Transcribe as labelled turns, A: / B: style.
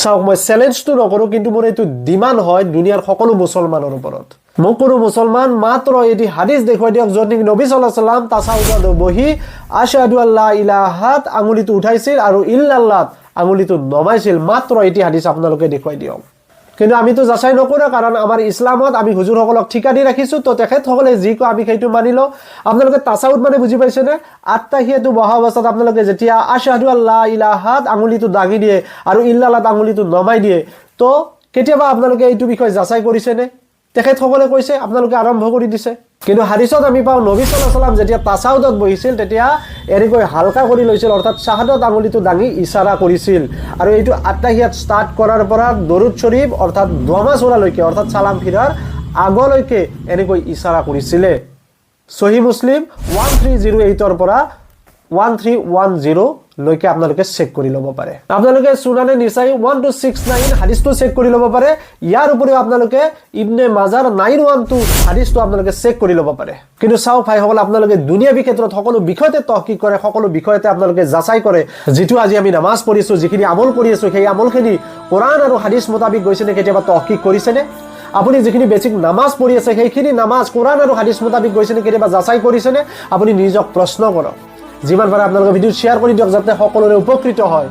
A: চাওক মই চ্যালেঞ্জটো নকৰো কিন্তু মোৰ এইটো ডিমান্ড হয় দুনিয়াৰ সকলো মুছলমানৰ ওপৰত মোক কোনো মুছলমান মাত্ৰ এটি হাদিস দেখুৱাই দিয়ক য'ত নেকি নবী সাল্লাল্লাহু আলাইহি ওয়াসাল্লাম তাসাউদত বহি আশহাদু আল্লা ইলাহাত আঙুলিটো উঠাইছিল আৰু ইল্লাল্লাহ আঙুলিটো নমাইছিল মাত্ৰ এটি হাদিস আপোনালোকে দেখুৱাই দিয়ক কিন্তু আমি তো যাচাই নকৰো কাৰণ আমাৰ ইছলামত আমি হুজুৰসকলক ঠিকা দি ৰাখিছো তো তেখেতসকলে যি কয় আমি সেইটো মানি লওঁ আপোনালোকে তাসাউদ মানে বুজি পাইছে নে আত্তাহিয়াতু বহা অৱস্থাত আপোনালোকে যেতিয়া আশহাদু আল্লা ইলাহাত আঙুলিটো দাঙি দিয়ে আৰু ইল্লাল্লাহ আঙুলিটো নমাই দিয়ে তো কেতিয়াবা আপোনালোকে এইটো বিষয় যাচাই কৰিছে নে তেখেতসকলে কৈছে আপোনালোকে আৰম্ভ কৰি দিছে কিন্তু হাদিসত আমি পাওঁ নবী সাল্লাল্লাহু আলাইহি ওয়াসাল্লাম যেতিয়া তাসাউদত বহিছিল তেতিয়া এনেকৈ হালকা কৰি লৈছিল অৰ্থাৎ শাহাদাত আঙুলিটো দাঙি ইশাৰা কৰিছিল আৰু এইটো আত্তাহিয়াত ষ্টাৰ্ট কৰাৰ পৰা দৰুদ শৰীফ অৰ্থাৎ দোয়া সূৰালৈকে অৰ্থাৎ সালাম ফিৰাৰ আগলৈকে এনেকৈ ইশাৰা কৰিছিল সহিহ মুসলিম 1308 ৰ পৰা 1310 লৈকে আপোনালোকে চেক কৰি ল'ব পাৰে আপোনালোকে সুনানে নিসাই 1269 হাদিসটো চেক কৰি ল'ব পাৰে ইয়াৰ উপৰিও আপোনালোকে ইবনে মাজাৰ 912 হাদিসটো আপোনালোকে চেক কৰি ল'ব পাৰে কিন্তু চাও ভাইসকল আপোনালোকে দুনিয়াবি ক্ষেত্ৰত সকলো বিষয়তে তহকিক কৰে সকলো বিষয়তে আপোনালোকে যাচাই কৰে যেটো আজি আমি নামাজ পঢ়িছো যিখিনি আমল কৰি আছো সেই আমলখিনি কোৰাণ আৰু হাদিস মোতাবিক গৈছে নে কেতিয়াবা তহকিক কৰিছে নে আপুনি যিখিনি বেসিক নামাজ পঢ়ি আছে সেইখিনি নামাজ কোৰাণ আৰু হাদিস মোতাবিক গৈছে নে কেতিয়াবা যাচাই কৰিছে নে আপুনি নিজক প্ৰশ্ন কৰক যিমান পাৰে আপোনালোকে ভিডিও শেয়াৰ কৰি দিয়ক যাতে সকলোৰে উপকৃত হয়